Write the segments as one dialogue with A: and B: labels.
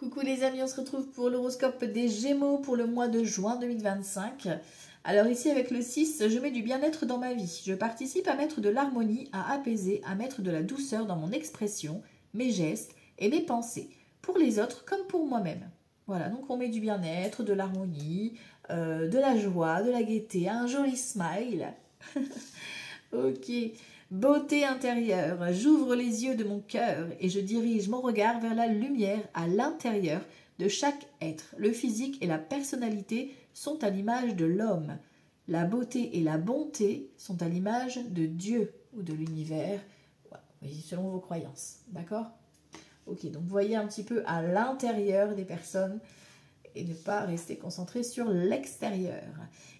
A: Coucou les amis, on se retrouve pour l'horoscope des Gémeaux pour le mois de juin 2025. Alors ici avec le 6, je mets du bien-être dans ma vie. Je participe à mettre de l'harmonie, à apaiser, à mettre de la douceur dans mon expression, mes gestes et mes pensées, pour les autres comme pour moi-même. Voilà, donc on met du bien-être, de l'harmonie, de la joie, de la gaieté, un joli smile. Ok. Beauté intérieure, j'ouvre les yeux de mon cœur et je dirige mon regard vers la lumière à l'intérieur de chaque être. Le physique et la personnalité sont à l'image de l'homme. La beauté et la bonté sont à l'image de Dieu ou de l'univers, selon vos croyances. D'accord? Ok, donc voyez un petit peu à l'intérieur des personnes et ne pas rester concentré sur l'extérieur.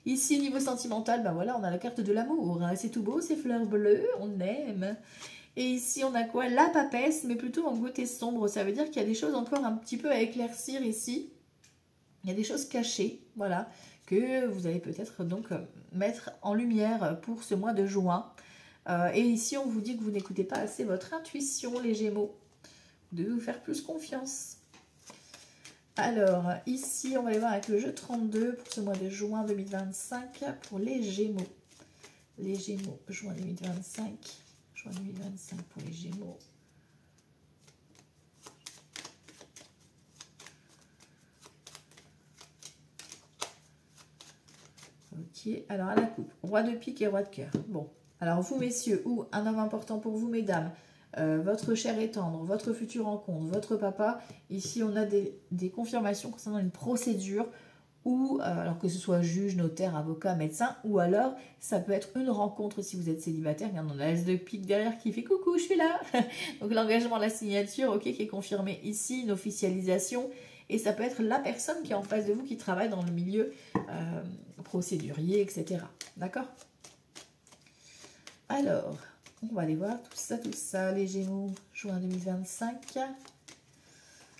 A: Ici, niveau sentimental, ben voilà, on a la carte de l'amour. Hein. C'est tout beau, ces fleurs bleues, on aime. Et ici, on a quoi? La papesse, mais plutôt en côté sombre. Ça veut dire qu'il y a des choses encore un petit peu à éclaircir ici. Il y a des choses cachées, voilà, que vous allez peut-être donc mettre en lumière pour ce mois de juin. Et ici, on vous dit que vous n'écoutez pas assez votre intuition, les Gémeaux. Vous devez vous faire plus confiance. Alors, ici, on va aller voir avec le jeu 32 pour ce mois de juin 2025 pour les Gémeaux. Les Gémeaux, juin 2025. Juin 2025 pour les Gémeaux. Ok, alors à la coupe, roi de pique et roi de cœur. Bon, alors vous messieurs, ou un homme important pour vous mesdames, votre cher et tendre, votre future rencontre, votre papa. Ici, on a des confirmations concernant une procédure ou, alors que ce soit juge, notaire, avocat, médecin, ou alors ça peut être une rencontre si vous êtes célibataire. Regarde, on a l'as de pique derrière qui fait coucou, je suis là. Donc l'engagement, la signature, ok, qui est confirmé ici, une officialisation. Et ça peut être la personne qui est en face de vous qui travaille dans le milieu procédurier, etc. D'accord? Alors, on va aller voir tout ça, les Gémeaux, juin 2025.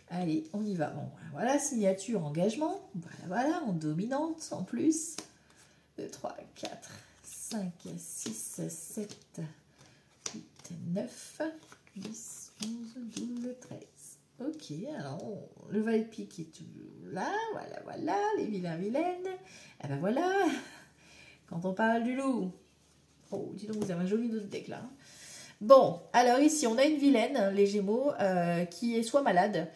A: Allez, on y va. Bon, voilà, signature, engagement. Voilà, en dominante, en plus. 2, 3, 4, 5, 6, 7, 8, 9, 10, 11, 12, 13. Ok, alors, le valet de pique est tout là. Voilà, les vilains, vilaines. Et ben voilà, quand on parle du loup. Oh, dis donc, vous avez un joli dos de deck là. Bon, alors ici, on a une vilaine, les Gémeaux, qui est soit malade,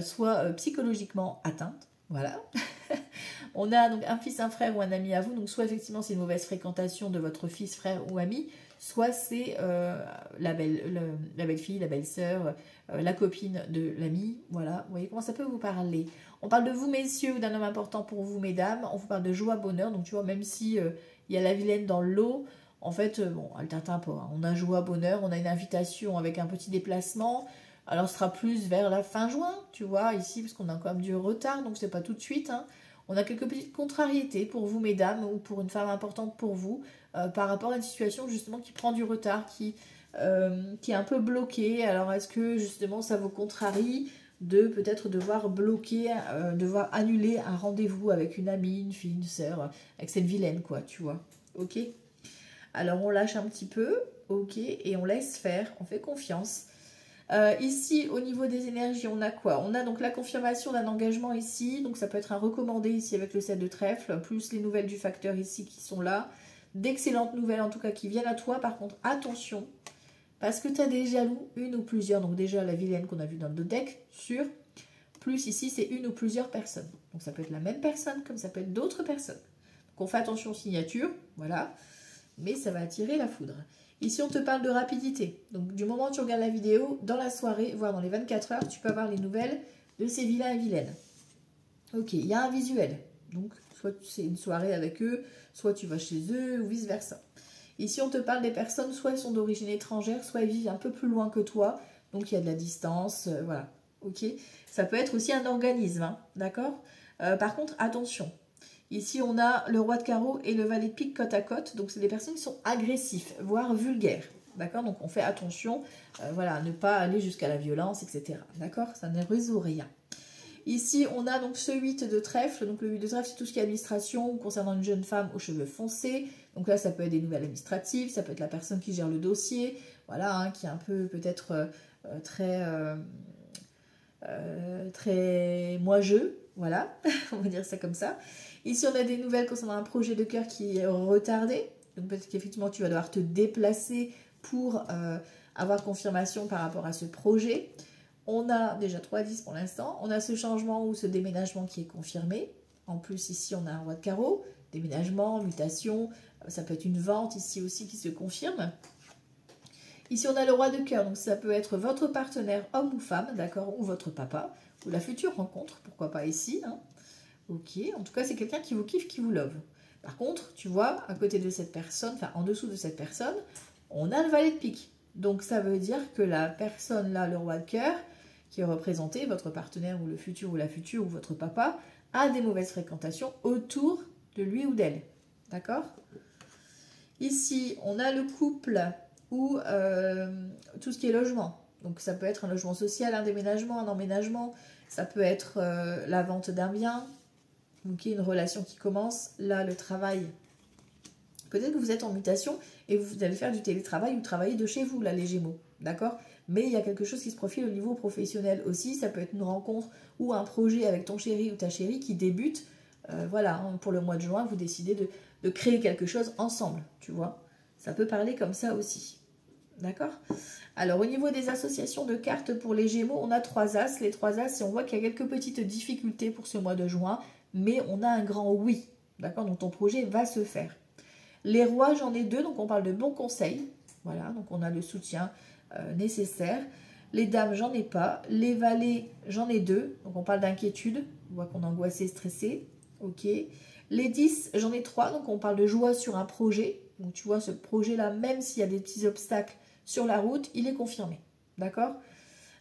A: soit psychologiquement atteinte. Voilà. On a donc un fils, un frère ou un ami à vous. Donc soit effectivement c'est une mauvaise fréquentation de votre fils, frère ou ami, soit c'est la belle-fille, la belle-sœur, la copine de l'ami. Voilà, vous voyez comment ça peut vous parler. On parle de vous messieurs ou d'un homme important pour vous mesdames. On vous parle de joie, bonheur. Donc tu vois, même si il y a la vilaine dans le lot, en fait, bon, elle t'atteint pas. Hein. On a joie, bonheur, on a une invitation avec un petit déplacement. Alors, ce sera plus vers la fin juin, tu vois, ici, parce qu'on a quand même du retard, donc c'est pas tout de suite. Hein. On a quelques petites contrariétés pour vous, mesdames, ou pour une femme importante pour vous, par rapport à une situation, justement, qui prend du retard, qui est un peu bloquée. Alors, est-ce que, justement, ça vous contrarie de peut-être devoir bloquer, devoir annuler un rendez-vous avec une amie, une fille, une sœur, avec cette vilaine, quoi, tu vois. Ok ? Alors on lâche un petit peu, ok, et on laisse faire, on fait confiance. Ici, au niveau des énergies, on a quoi? On a donc la confirmation d'un engagement ici, donc ça peut être un recommandé ici avec le 7 de trèfle, plus les nouvelles du facteur ici qui sont là. D'excellentes nouvelles en tout cas qui viennent à toi, par contre attention, parce que tu as des jaloux, une ou plusieurs, donc déjà la vilaine qu'on a vue dans le deck, sûr, plus ici c'est une ou plusieurs personnes. Donc ça peut être la même personne comme ça peut être d'autres personnes. Donc on fait attention aux signatures, voilà. Mais ça va attirer la foudre. Ici, on te parle de rapidité. Donc, du moment où tu regardes la vidéo, dans la soirée, voire dans les 24 heures, tu peux avoir les nouvelles de ces vilains et vilaines. Ok, il y a un visuel. Donc, soit c'est une soirée avec eux, soit tu vas chez eux, ou vice-versa. Ici, on te parle des personnes, soit elles sont d'origine étrangère, soit elles vivent un peu plus loin que toi. Donc, il y a de la distance, voilà. Ok, ça peut être aussi un organisme, hein, d'accord. Par contre, attention. Ici, on a le roi de carreau et le valet de pique côte à côte. Donc, c'est des personnes qui sont agressifs, voire vulgaires. D'accord? Donc, on fait attention, voilà, à ne pas aller jusqu'à la violence, etc. D'accord? Ça ne résout rien. Ici, on a donc ce 8 de trèfle. Donc, le 8 de trèfle, c'est tout ce qui est administration concernant une jeune femme aux cheveux foncés. Donc là, ça peut être des nouvelles administratives, ça peut être la personne qui gère le dossier, voilà, hein, qui est un peu peut-être très... très moi-je, voilà, on va dire ça comme ça. Ici, on a des nouvelles concernant un projet de cœur qui est retardé. Donc peut-être qu'effectivement, tu vas devoir te déplacer pour avoir confirmation par rapport à ce projet. On a déjà 3-10 pour l'instant. On a ce changement ou ce déménagement qui est confirmé. En plus, ici, on a un roi de carreau. Déménagement, mutation, ça peut être une vente ici aussi qui se confirme. Ici, on a le roi de cœur. Donc ça peut être votre partenaire, homme ou femme, d'accord, ou votre papa, ou la future rencontre, pourquoi pas ici, hein. Ok, en tout cas, c'est quelqu'un qui vous kiffe, qui vous love. Par contre, tu vois, à côté de cette personne, enfin en dessous de cette personne, on a le valet de pique. Donc ça veut dire que la personne là, le roi de cœur, qui est représenté, votre partenaire ou le futur ou la future ou votre papa, a des mauvaises fréquentations autour de lui ou d'elle. D'accord? Ici, on a le couple ou tout ce qui est logement. Donc ça peut être un logement social, un déménagement, un emménagement. Ça peut être la vente d'un bien. Donc il y a une relation qui commence. Là, le travail. Peut-être que vous êtes en mutation et vous allez faire du télétravail ou travailler de chez vous, là, les Gémeaux. D'accord? Mais il y a quelque chose qui se profile au niveau professionnel aussi. Ça peut être une rencontre ou un projet avec ton chéri ou ta chérie qui débute. Voilà, hein, pour le mois de juin, vous décidez de créer quelque chose ensemble, tu vois. Ça peut parler comme ça aussi. D'accord? Alors, au niveau des associations de cartes pour les Gémeaux, on a 3 As. Les 3 As, et on voit qu'il y a quelques petites difficultés pour ce mois de juin, mais on a un grand oui. D'accord? Donc, ton projet va se faire. Les rois, j'en ai 2, donc on parle de bons conseils. Voilà, donc on a le soutien nécessaire. Les dames, j'en ai pas. Les valets, j'en ai 2, donc on parle d'inquiétude. On voit qu'on est angoissé, stressé. Ok. Les 10, j'en ai 3, donc on parle de joie sur un projet. Donc tu vois, ce projet-là, même s'il y a des petits obstacles sur la route, il est confirmé. D'accord?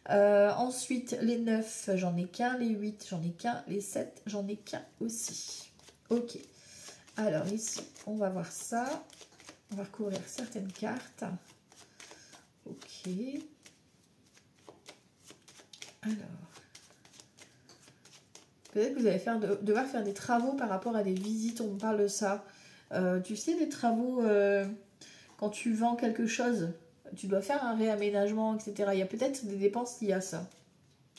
A: Ensuite, les 9, j'en ai qu'un. Les 8, j'en ai qu'un. Les 7, j'en ai qu'un aussi. Ok. Alors ici, on va voir ça. On va recouvrir certaines cartes. Ok. Alors. Peut-être que vous allez devoir faire des travaux par rapport à des visites. On me parle de ça. Tu sais, des travaux, quand tu vends quelque chose, tu dois faire un réaménagement, etc. Il y a peut-être des dépenses liées à ça.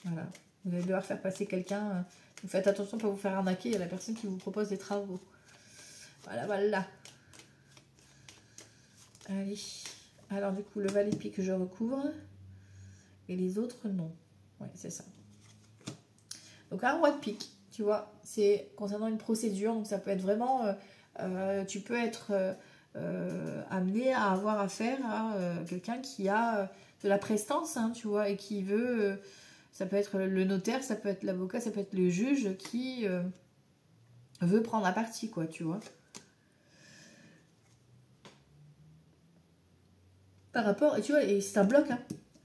A: Voilà. Vous allez devoir faire passer quelqu'un. Donc faites attention de ne pas vous faire arnaquer. Il y a la personne qui vous propose des travaux. Voilà, voilà. Allez. Alors du coup, le valet de pique que je recouvre. Et les autres, non. Oui, c'est ça. Donc un roi de pique, tu vois, c'est concernant une procédure. Donc ça peut être vraiment... tu peux être amené à avoir affaire à quelqu'un qui a de la prestance, hein, tu vois, et qui veut... ça peut être le notaire, ça peut être l'avocat, ça peut être le juge qui veut prendre la partie, quoi, tu vois. Par rapport, et tu vois, et ça bloque, hein.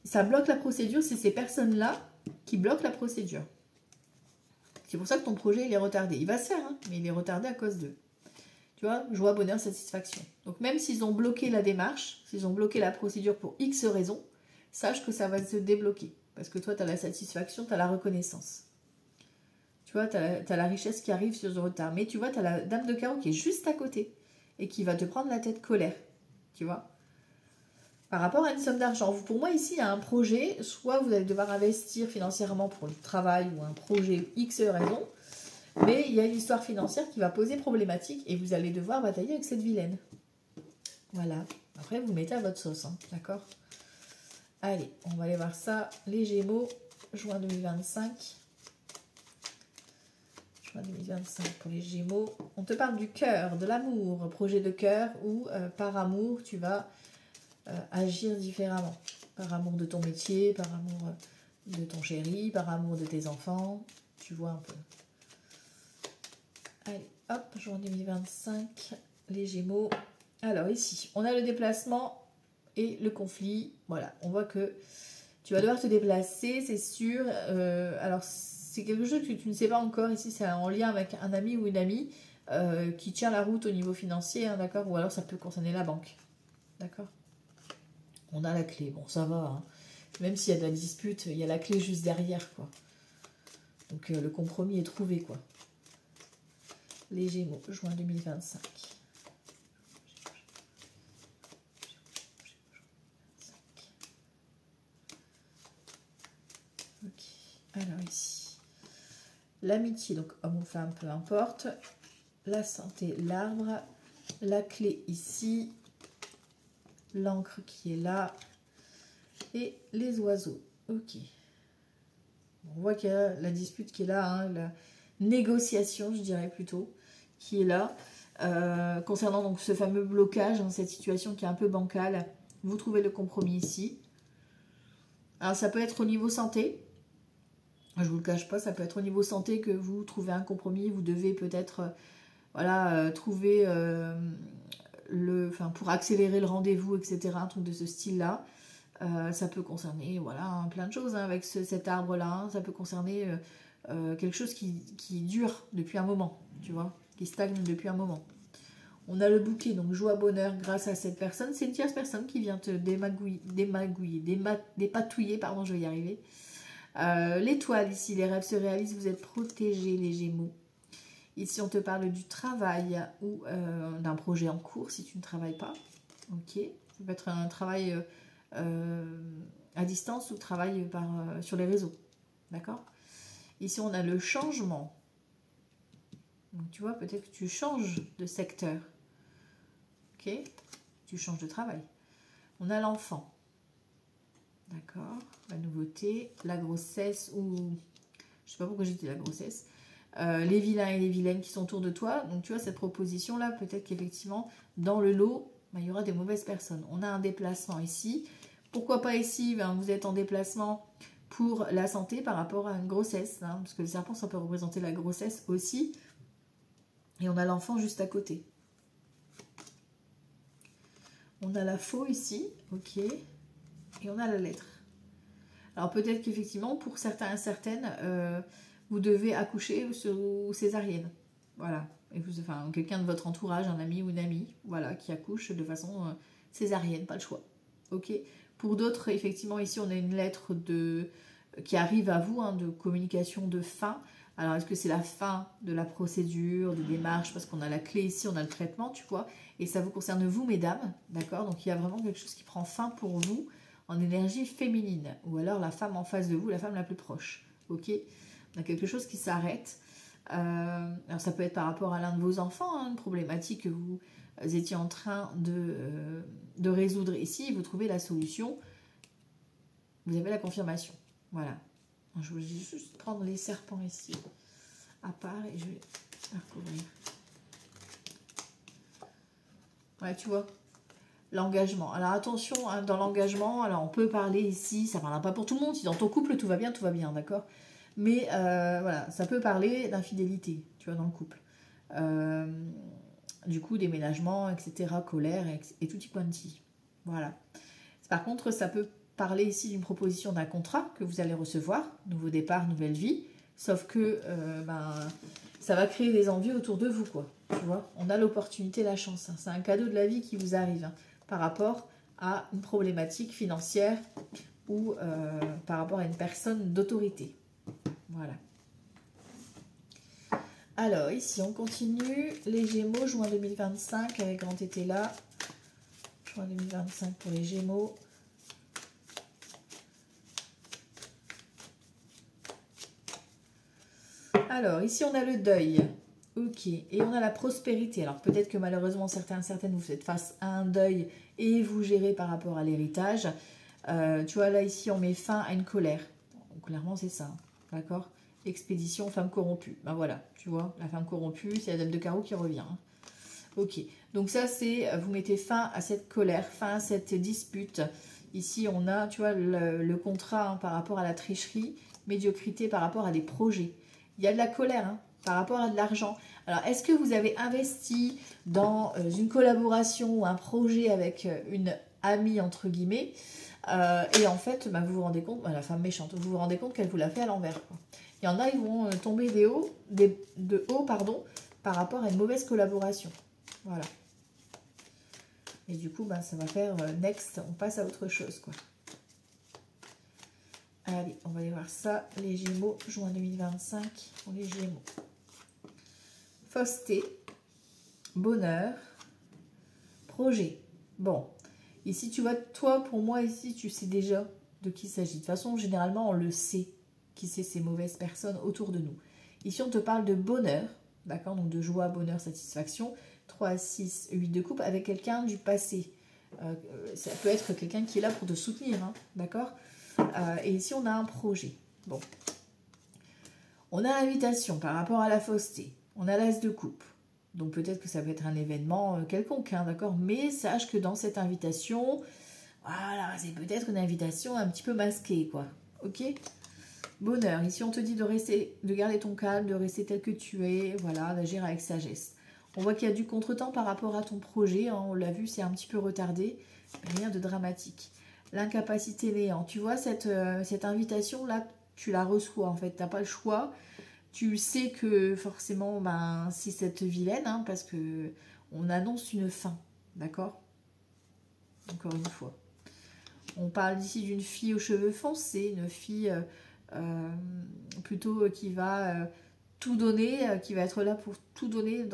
A: Ça bloque la procédure, c'est ces personnes-là qui bloquent la procédure. C'est pour ça que ton projet, il est retardé. Il va se faire, hein, mais il est retardé à cause d'eux. Tu vois, joie, bonheur, satisfaction. Donc même s'ils ont bloqué la démarche, s'ils ont bloqué la procédure pour X raisons, sache que ça va se débloquer. Parce que toi, tu as la satisfaction, tu as la reconnaissance. Tu vois, tu as la richesse qui arrive sur le retard. Mais tu vois, tu as la dame de carreau qui est juste à côté et qui va te prendre la tête colère. Tu vois, par rapport à une somme d'argent. Pour moi, ici, il y a un projet. Soit vous allez devoir investir financièrement pour le travail ou un projet X raison. Mais il y a une histoire financière qui va poser problématique et vous allez devoir batailler avec cette vilaine. Voilà. Après, vous mettez à votre sauce, hein, d'accord? Allez, on va aller voir ça. Les Gémeaux, juin 2025. Juin 2025 pour les Gémeaux. On te parle du cœur, de l'amour, projet de cœur où par amour, tu vas agir différemment. Par amour de ton métier, par amour de ton chéri, par amour de tes enfants. Tu vois un peu. Allez, hop, juin 2025, les Gémeaux. Alors ici, on a le déplacement et le conflit. Voilà, on voit que tu vas devoir te déplacer, c'est sûr. Alors, c'est quelque chose que tu ne sais pas encore. Ici, c'est en lien avec un ami ou une amie qui tient la route au niveau financier, hein, d'accord? Ou alors, ça peut concerner la banque, d'accord? On a la clé, bon, ça va. Hein. Même s'il y a de la dispute, il y a la clé juste derrière, quoi. Donc, le compromis est trouvé, quoi. Les Gémeaux, juin 2025. Ok, alors. l'amitié, donc homme ou femme, peu importe. La santé, l'arbre. La clé ici. L'encre qui est là. Et les oiseaux. Ok. On voit qu'il y a la dispute qui est là, hein, la négociation, je dirais plutôt, qui est là. Concernant donc ce fameux blocage, hein, cette situation qui est un peu bancale, vous trouvez le compromis ici. Alors ça peut être au niveau santé, je vous le cache pas, ça peut être au niveau santé que vous trouvez un compromis, vous devez peut-être voilà, trouver pour accélérer le rendez-vous, etc. Un truc de ce style-là. Ça peut concerner voilà, hein, plein de choses hein, avec cet arbre-là. Hein. Ça peut concerner quelque chose qui dure depuis un moment, tu vois, qui stagne depuis un moment. On a le bouquet, donc joie, bonheur grâce à cette personne. C'est une tierce personne qui vient te dépatouiller, pardon, je vais y arriver. L'étoile ici, les rêves se réalisent, vous êtes protégés les Gémeaux. Ici, on te parle du travail ou d'un projet en cours si tu ne travailles pas. Ok, ça peut être un travail à distance ou travail sur les réseaux. D'accord? Ici, on a le changement. Donc, tu vois, peut-être que tu changes de secteur. Ok? Tu changes de travail. On a l'enfant. D'accord? La nouveauté, la grossesse ou... Je sais pas pourquoi j'ai dit la grossesse. Les vilains et les vilaines qui sont autour de toi. Donc, tu vois, cette proposition-là, peut-être qu'effectivement, dans le lot, ben, il y aura des mauvaises personnes. On a un déplacement ici. Pourquoi pas ici? Ben, vous êtes en déplacement pour la santé par rapport à une grossesse. Hein, parce que le serpent, ça peut représenter la grossesse aussi. Et on a l'enfant juste à côté. On a la faux ici. Ok. Et on a la lettre. Alors peut-être qu'effectivement, pour certains et certaines, vous devez accoucher ou césarienne. Voilà. Et enfin, quelqu'un de votre entourage, un ami ou une amie, voilà, qui accouche de façon césarienne, pas le choix. Ok. Pour d'autres, effectivement, ici, on a une lettre qui arrive à vous, hein, de communication de fin. Alors, est-ce que c'est la fin de la procédure, de démarche, parce qu'on a la clé ici, on a le traitement, tu vois, et ça vous concerne vous, mesdames, d'accord? Donc, il y a vraiment quelque chose qui prend fin pour vous, en énergie féminine, ou alors la femme en face de vous, la femme la plus proche, ok? On a quelque chose qui s'arrête. Alors ça peut être par rapport à l'un de vos enfants, hein, une problématique que vous étiez en train de résoudre ici, vous trouvez la solution, vous avez la confirmation, voilà. Je vais juste prendre les serpents ici, à part, et je vais les recouvrir. Ouais, tu vois. L'engagement. Alors attention, hein, dans l'engagement, alors on peut parler ici, ça ne parlera pas pour tout le monde. Si dans ton couple tout va bien, d'accord. Mais voilà, ça peut parler d'infidélité, tu vois, dans le couple. Du coup, déménagement, etc., colère et tutti quanti. Voilà. Par contre, ça peut parler ici d'une proposition d'un contrat que vous allez recevoir, nouveau départ, nouvelle vie. Sauf que ça va créer des envies autour de vous, quoi. Tu vois, on a l'opportunité, la chance. Hein. C'est un cadeau de la vie qui vous arrive. Hein, par rapport à une problématique financière ou par rapport à une personne d'autorité. Voilà. Alors, ici, on continue. Les Gémeaux, juin 2025, avec grand été là. Juin 2025 pour les Gémeaux. Alors, ici, on a le deuil. Ok, et on a la prospérité. Alors peut-être que malheureusement certaines vous faites face à un deuil et vous gérez par rapport à l'héritage. Tu vois là ici on met fin à une colère. Bon, clairement c'est ça, d'accord? Expédition femme corrompue. Ben voilà, tu vois, la femme corrompue, c'est la dame de carreau qui revient. Hein. Ok, donc ça c'est, vous mettez fin à cette colère, fin à cette dispute. Ici on a, tu vois, le contrat hein, par rapport à la tricherie, médiocrité par rapport à des projets. Il y a de la colère, hein, par rapport à de l'argent. Alors, est-ce que vous avez investi dans une collaboration ou un projet avec une amie, entre guillemets, et en fait, bah, vous vous rendez compte, la femme méchante, vous vous rendez compte qu'elle vous l'a fait à l'envers. Il y en a, ils vont tomber de haut, par rapport à une mauvaise collaboration. Voilà. Et du coup, bah, ça va faire next, on passe à autre chose, quoi. Allez, on va aller voir ça. Les Gémeaux, juin 2025 pour les Gémeaux. Fausseté, bonheur, projet. Bon, ici, tu vois, toi, pour moi, ici, tu sais déjà de qui il s'agit. De toute façon, généralement, on le sait, qui c'est ces mauvaises personnes autour de nous. Ici, on te parle de bonheur, d'accord? Donc de joie, bonheur, satisfaction. 3, 6, 8 de coupe avec quelqu'un du passé. Ça peut être quelqu'un qui est là pour te soutenir, hein, d'accord? Et ici, on a un projet. Bon. On a l'invitation par rapport à la fausseté. On a l'as de coupe. Donc peut-être que ça peut être un événement quelconque, hein, d'accord? Mais sache que dans cette invitation, voilà, c'est peut-être une invitation un petit peu masquée, quoi. Ok? Bonheur. Ici, on te dit de garder ton calme, de rester tel que tu es, voilà, d'agir avec sagesse. On voit qu'il y a du contretemps par rapport à ton projet. Hein, on l'a vu, c'est un petit peu retardé. Mais rien de dramatique. L'incapacité néant. Tu vois, cette invitation-là, tu la reçois, en fait. Tu n'as pas le choix. Tu sais que forcément, ben, c'est cette vilaine, hein, parce que on annonce une fin. D'accord? Encore une fois. On parle ici d'une fille aux cheveux foncés, une fille plutôt qui va tout donner, qui va être là pour tout donner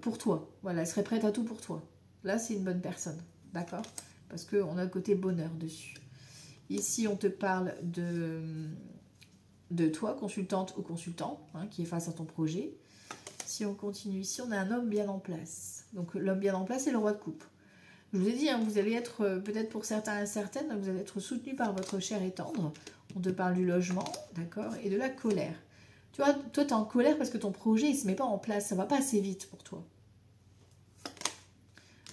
A: pour toi. Voilà, elle serait prête à tout pour toi. Là, c'est une bonne personne, d'accord? Parce qu'on a le côté bonheur dessus. Ici, on te parle de toi, consultante ou consultant, hein, qui est face à ton projet. Si on continue ici, on a un homme bien en place. Donc, l'homme bien en place, c'est le roi de coupe. Je vous ai dit, hein, vous allez être, peut-être pour certains et certaines, vous allez être soutenu par votre chair et tendre. On te parle du logement, d'accord, et de la colère. Tu vois, toi, tu es en colère parce que ton projet, il ne se met pas en place. Ça ne va pas assez vite pour toi.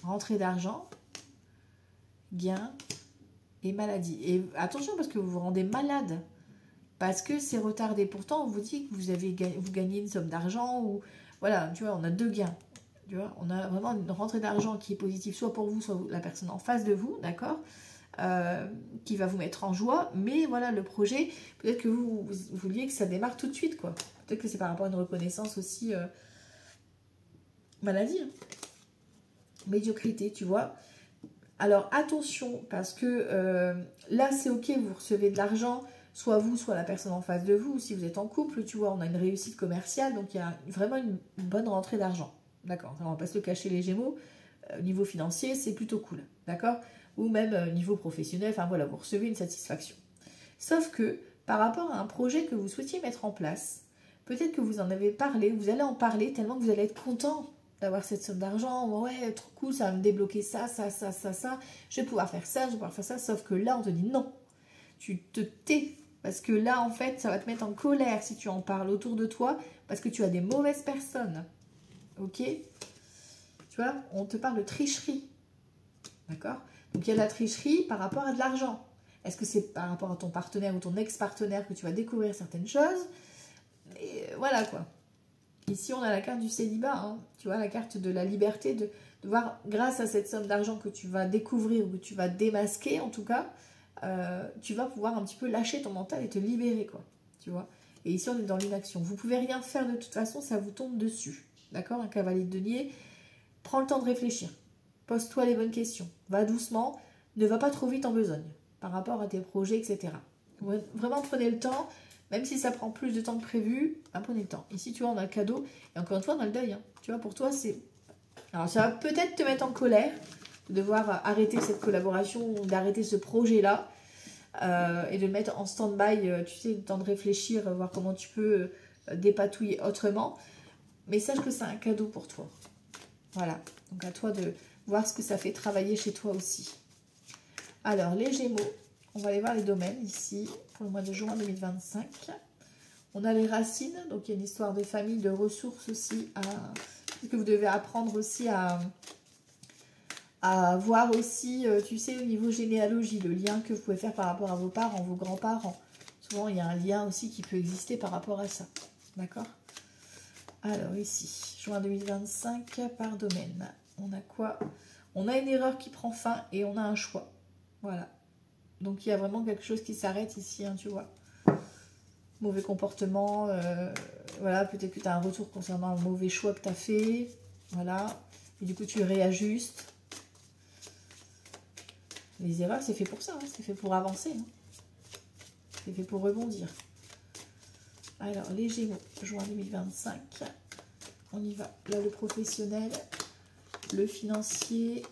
A: Rentrée d'argent, gain et maladie. Et attention, parce que vous vous rendez malade. Parce que c'est retardé. Pourtant, on vous dit que vous gagnez une somme d'argent. Ou voilà, tu vois, on a 2 gains. Tu vois, on a vraiment une rentrée d'argent qui est positive, soit pour vous, soit la personne en face de vous, d'accord, qui va vous mettre en joie. Mais voilà, le projet, peut-être que vous vouliez que ça démarre tout de suite, quoi. Peut-être que c'est par rapport à une reconnaissance aussi maladie. Hein. Médiocrité, tu vois. Alors, attention, parce que là, c'est ok, vous recevez de l'argent, soit vous, soit la personne en face de vous. Si vous êtes en couple, tu vois, on a une réussite commerciale, donc il y a vraiment une bonne rentrée d'argent. D'accord, on va pas se le cacher les Gémeaux. Au niveau financier, c'est plutôt cool. D'accord? Ou même au niveau professionnel, enfin voilà, vous recevez une satisfaction. Sauf que par rapport à un projet que vous souhaitiez mettre en place, peut-être que vous en avez parlé, vous allez en parler tellement que vous allez être content d'avoir cette somme d'argent. Ouais, trop cool, ça va me débloquer ça, je vais pouvoir faire ça, je vais pouvoir faire ça. Sauf que là, on te dit non. Tu te tais. Parce que là, en fait, ça va te mettre en colère si tu en parles autour de toi, parce que tu as des mauvaises personnes. Ok? Tu vois, on te parle de tricherie. D'accord? Donc, il y a de la tricherie par rapport à de l'argent. Est-ce que c'est par rapport à ton partenaire ou ton ex-partenaire que tu vas découvrir certaines choses? Et voilà, quoi. Ici, on a la carte du célibat. Hein. Tu vois, la carte de la liberté de voir, grâce à cette somme d'argent que tu vas découvrir ou que tu vas démasquer, en tout cas, tu vas pouvoir un petit peu lâcher ton mental et te libérer, quoi. Tu vois? Et ici, on est dans l'inaction. Vous pouvez rien faire de toute façon, ça vous tombe dessus. D'accord? Un cavalier de denier. Prends le temps de réfléchir. Pose-toi les bonnes questions. Va doucement. Ne va pas trop vite en besogne par rapport à tes projets, etc. Vraiment, prenez le temps. Même si ça prend plus de temps que prévu, prenez le temps. Ici, tu vois, on a le cadeau. Et encore une fois, on a le deuil. Hein. Tu vois, pour toi, c'est... Alors, ça va peut-être te mettre en colère de devoir arrêter cette collaboration, d'arrêter ce projet-là et de le mettre en stand-by, tu sais, le temps de réfléchir, voir comment tu peux dépatouiller autrement. Mais sache que c'est un cadeau pour toi. Voilà. Donc, à toi de voir ce que ça fait travailler chez toi aussi. Alors, les Gémeaux, on va aller voir les domaines ici pour le mois de juin 2025. On a les racines, donc il y a une histoire de famille, de ressources aussi. Que vous devez apprendre aussi à voir aussi, tu sais, au niveau généalogie, le lien que vous pouvez faire par rapport à vos parents, vos grands-parents. Souvent, il y a un lien aussi qui peut exister par rapport à ça. D'accord? Alors ici, juin 2025 par domaine. On a quoi? On a une erreur qui prend fin et on a un choix. Voilà. Donc il y a vraiment quelque chose qui s'arrête ici, hein, tu vois. Mauvais comportement, voilà, peut-être que tu as un retour concernant un mauvais choix que tu as fait. Voilà. Et du coup, tu réajustes. Les erreurs, c'est fait pour ça, hein, c'est fait pour avancer. Hein. C'est fait pour rebondir. Alors, les Gémeaux, juin 2025. On y va. Là, le professionnel, le financier,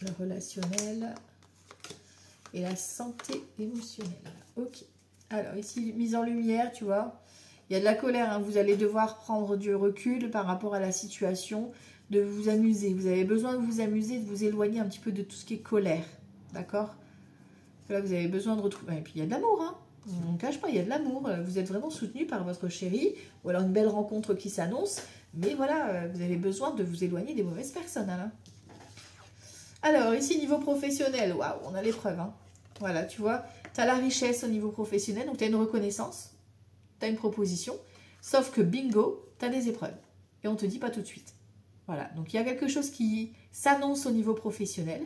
A: le relationnel et la santé émotionnelle. Ok. Alors, ici, mise en lumière, tu vois. Il y a de la colère, hein. Vous allez devoir prendre du recul par rapport à la situation, de vous amuser. Vous avez besoin de vous amuser, de vous éloigner un petit peu de tout ce qui est colère. D'accord? Là, vous avez besoin de retrouver... Et puis, il y a de l'amour, hein. On ne cache pas, il y a de l'amour. Vous êtes vraiment soutenu par votre chéri, ou alors une belle rencontre qui s'annonce. Mais voilà, vous avez besoin de vous éloigner des mauvaises personnes. Hein. Alors, ici, niveau professionnel, waouh, on a l'épreuve. Hein. Voilà, tu vois, tu as la richesse au niveau professionnel, donc tu as une reconnaissance, tu as une proposition, sauf que bingo, tu as des épreuves. Et on te dit pas tout de suite. Voilà, donc il y a quelque chose qui s'annonce au niveau professionnel.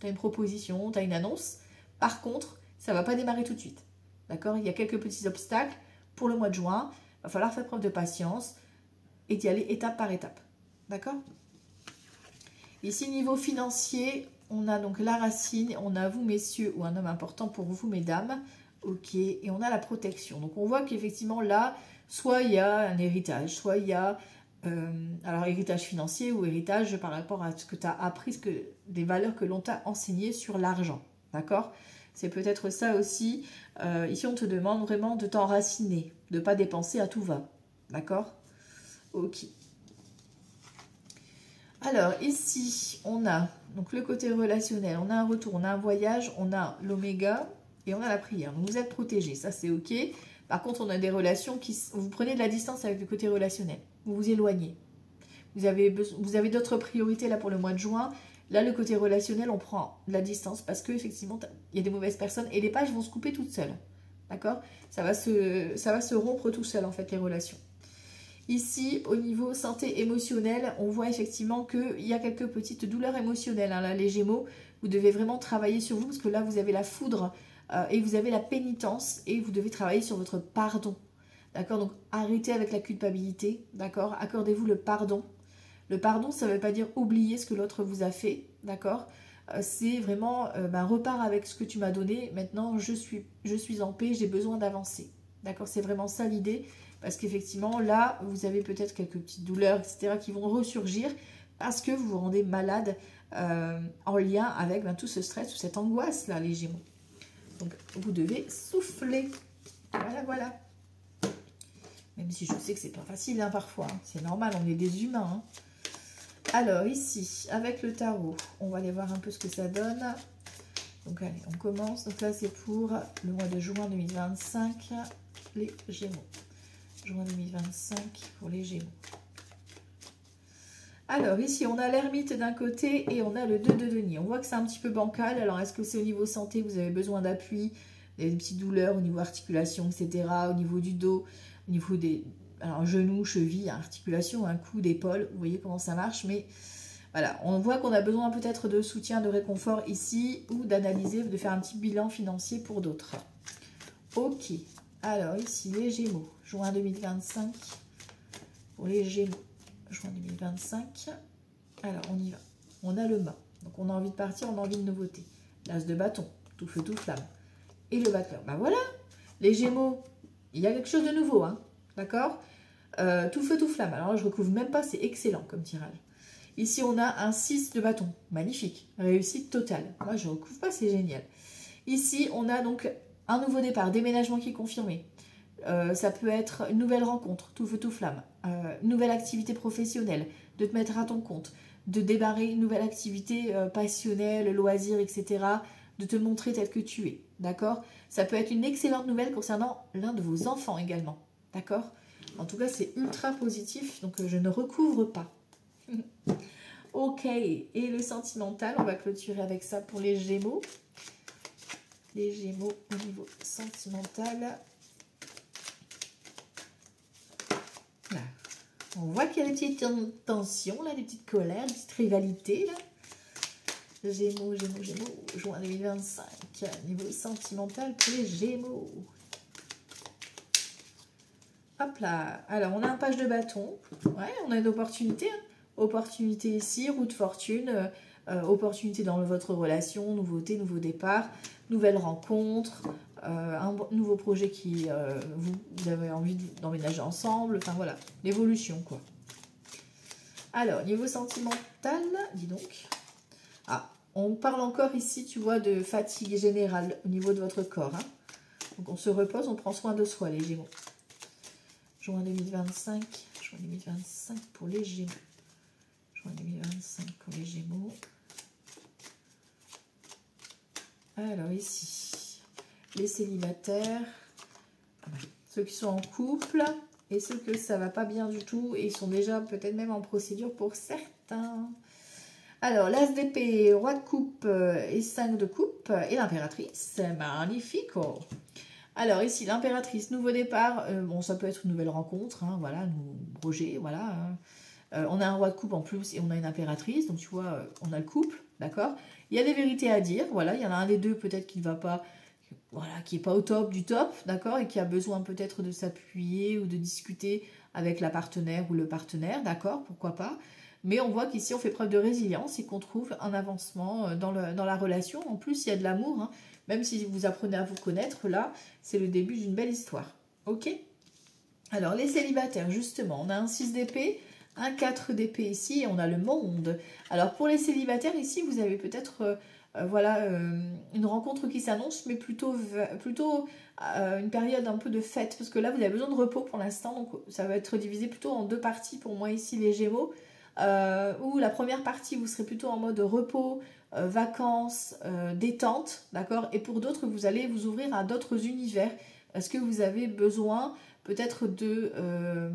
A: Tu as une proposition, tu as une annonce. Par contre, ça ne va pas démarrer tout de suite. D'accord? Il y a quelques petits obstacles pour le mois de juin. Il va falloir faire preuve de patience et d'y aller étape par étape. D'accord? Ici, niveau financier, on a donc la racine, on a vous, messieurs, ou un homme important pour vous, mesdames. Ok, et on a la protection. Donc, on voit qu'effectivement, là, soit il y a un héritage, soit il y a... alors, héritage financier ou héritage par rapport à ce que tu as appris, des valeurs que l'on t'a enseignées sur l'argent. D'accord? C'est peut-être ça aussi. Ici, on te demande vraiment de t'enraciner, de ne pas dépenser à tout va. D'accord? Ok. Alors, ici, on a donc le côté relationnel. On a un retour, on a un voyage, on a l'oméga et on a la prière. Donc, vous êtes protégés, ça c'est ok. Par contre, on a des relations qui... Vous prenez de la distance avec le côté relationnel. Vous vous éloignez. Vous avez d'autres priorités là pour le mois de juin. Là, le côté relationnel, on prend de la distance parce qu'effectivement, il y a des mauvaises personnes et les pages vont se couper toutes seules. D'accord? Ça va se rompre tout seul, en fait, les relations. Ici, au niveau santé émotionnelle, on voit effectivement qu'il y a quelques petites douleurs émotionnelles. Hein, là, les Gémeaux, vous devez vraiment travailler sur vous parce que là, vous avez la foudre et vous avez la pénitence et vous devez travailler sur votre pardon. D'accord? Donc, arrêtez avec la culpabilité. D'accord? Accordez-vous le pardon. Le pardon, ça ne veut pas dire oublier ce que l'autre vous a fait, d'accord? C'est vraiment, repars avec ce que tu m'as donné, maintenant je suis en paix, j'ai besoin d'avancer, d'accord? C'est vraiment ça l'idée, parce qu'effectivement, là, vous avez peut-être quelques petites douleurs, etc., qui vont ressurgir, parce que vous vous rendez malade en lien avec tout ce stress, toute cette angoisse, là, les Gémeaux. Donc, vous devez souffler. Voilà, voilà. Même si je sais que c'est pas facile, hein, parfois. Hein. C'est normal, on est des humains, hein. Alors ici, avec le tarot, on va aller voir un peu ce que ça donne. Donc allez, on commence. Donc là, c'est pour le mois de juin 2025, les Gémeaux. Juin 2025 pour les Gémeaux. Alors ici, on a l'ermite d'un côté et on a le 2 de denier. On voit que c'est un petit peu bancal. Alors est-ce que c'est au niveau santé, vous avez besoin d'appui, des petites douleurs au niveau articulation, etc., au niveau du dos, au niveau des... Alors, genoux, cheville, articulation, un cou, d'épaule, vous voyez comment ça marche. Mais voilà, on voit qu'on a besoin peut-être de soutien, de réconfort ici, ou d'analyser, de faire un petit bilan financier pour d'autres. Ok, alors ici, les Gémeaux, juin 2025, pour les Gémeaux, juin 2025. Alors, on y va. On a le mât, donc on a envie de partir, on a envie de nouveauté. L'as de bâton, tout feu, tout flamme. Et le batteur, ben voilà, les Gémeaux, il y a quelque chose de nouveau, hein, d'accord? Tout feu, tout flamme. Alors là, je ne recouvre même pas, c'est excellent comme tirage. Ici, on a un 6 de bâton. Magnifique. Réussite totale. Moi, je ne recouvre pas, c'est génial. Ici, on a donc un nouveau départ, déménagement qui est confirmé. Ça peut être une nouvelle rencontre, tout feu, tout flamme. Nouvelle activité professionnelle, de te mettre à ton compte, de démarrer une nouvelle activité passionnelle, loisir, etc. De te montrer tel que tu es. D'accord? Ça peut être une excellente nouvelle concernant l'un de vos enfants également. D'accord? En tout cas, c'est ultra positif, donc je ne recouvre pas. Ok, et le sentimental, on va clôturer avec ça pour les Gémeaux. Les Gémeaux au niveau sentimental. Là. On voit qu'il y a des petites tensions, là, des petites colères, des petites rivalités. Là. Gémeaux, Gémeaux, Gémeaux, juin 2025. Niveau sentimental pour les Gémeaux. Hop là, alors on a un page de bâton, ouais, on a une opportunité, hein. Opportunité ici, roue de fortune, opportunité dans votre relation, nouveauté, nouveau départ, nouvelle rencontre, un nouveau projet qui vous avez envie d'emménager ensemble, enfin voilà, l'évolution quoi. Alors, niveau sentimental, dis donc, ah, on parle encore ici, tu vois, de fatigue générale au niveau de votre corps, hein. Donc on se repose, on prend soin de soi les Gémeaux. Juin 2025. Juin 2025 pour les Gémeaux. Juin 2025 pour les Gémeaux. Alors ici, les célibataires, ceux qui sont en couple et ceux que ça va pas bien du tout et ils sont déjà peut-être même en procédure pour certains. Alors, l'as d'épée, roi de coupe et 5 de coupe et l'impératrice, magnifico. Alors ici, l'impératrice, nouveau départ, bon ça peut être une nouvelle rencontre, hein, voilà, Roger, voilà. On a un roi de coupe en plus et on a une impératrice, donc tu vois, on a le couple, d'accord. Il y a des vérités à dire, voilà, il y en a un des deux peut-être qui ne va pas, voilà, qui n'est pas au top du top, d'accord, et qui a besoin peut-être de s'appuyer ou de discuter avec la partenaire ou le partenaire, d'accord, pourquoi pas. Mais on voit qu'ici, on fait preuve de résilience et qu'on trouve un avancement dans la relation. En plus, il y a de l'amour, hein. Même si vous apprenez à vous connaître, là, c'est le début d'une belle histoire. Ok? Alors, les célibataires, justement, on a un 6 d'épée, un 4 d'épée ici, et on a le monde. Alors, pour les célibataires, ici, vous avez peut-être... voilà, une rencontre qui s'annonce, mais plutôt une période un peu de fête, parce que là, vous avez besoin de repos pour l'instant, donc ça va être divisé plutôt en deux parties pour moi ici, les Gémeaux, où la première partie, vous serez plutôt en mode repos, vacances, détente, d'accord, et pour d'autres, vous allez vous ouvrir à d'autres univers, parce que vous avez besoin peut-être de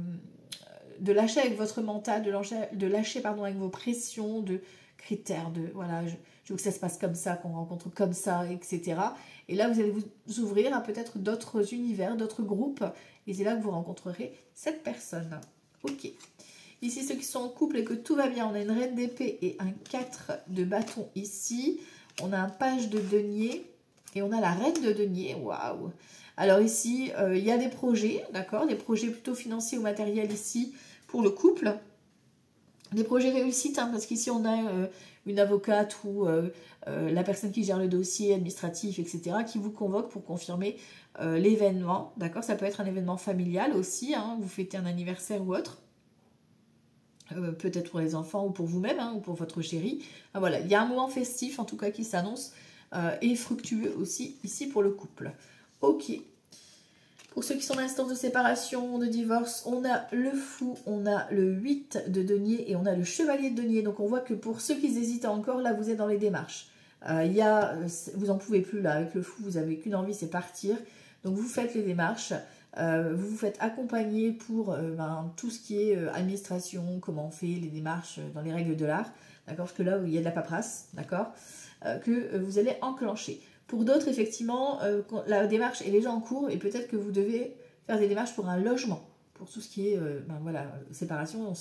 A: lâcher avec votre mental, de lâcher pardon, avec vos pressions, de critères, de voilà, je veux que ça se passe comme ça, qu'on rencontre comme ça, etc. Et là, vous allez vous ouvrir à peut-être d'autres univers, d'autres groupes, et c'est là que vous rencontrerez cette personne. Ok. Ici, ceux qui sont en couple et que tout va bien, on a une reine d'épée et un 4 de bâton ici. On a un page de denier et on a la reine de denier. Waouh! Alors ici, il y a des projets, d'accord? Des projets plutôt financiers ou matériels ici pour le couple. Des projets réussites, hein, parce qu'ici, on a une avocate ou la personne qui gère le dossier administratif, etc., qui vous convoque pour confirmer l'événement, d'accord? Ça peut être un événement familial aussi, hein, vous fêtez un anniversaire ou autre. Peut-être pour les enfants ou pour vous-même, hein, ou pour votre chéri. Ah, voilà, il y a un moment festif, en tout cas, qui s'annonce, et fructueux aussi, ici, pour le couple. Ok. Pour ceux qui sont en instance de séparation, de divorce, on a le fou, on a le 8 de denier et on a le chevalier de denier. Donc, on voit que pour ceux qui hésitent encore, là, vous êtes dans les démarches. Vous n'en pouvez plus, là, avec le fou, vous n'avez qu'une envie, c'est partir. Donc, vous faites les démarches. Vous vous faites accompagner pour tout ce qui est administration, comment on fait les démarches dans les règles de l'art, d'accord, parce que là où il y a de la paperasse, d'accord, que vous allez enclencher. Pour d'autres, effectivement, la démarche est déjà en cours et peut-être que vous devez faire des démarches pour un logement, pour tout ce qui est voilà, séparation,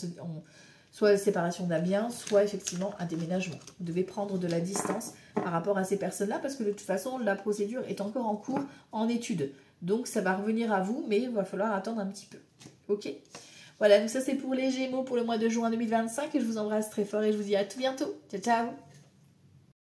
A: soit séparation d'un bien, soit effectivement un déménagement. Vous devez prendre de la distance par rapport à ces personnes-là parce que de toute façon, la procédure est encore en cours, en étude. Donc, ça va revenir à vous, mais il va falloir attendre un petit peu. Ok? Voilà, donc ça, c'est pour les Gémeaux pour le mois de juin 2025. Et je vous embrasse très fort et je vous dis à tout bientôt. Ciao, ciao!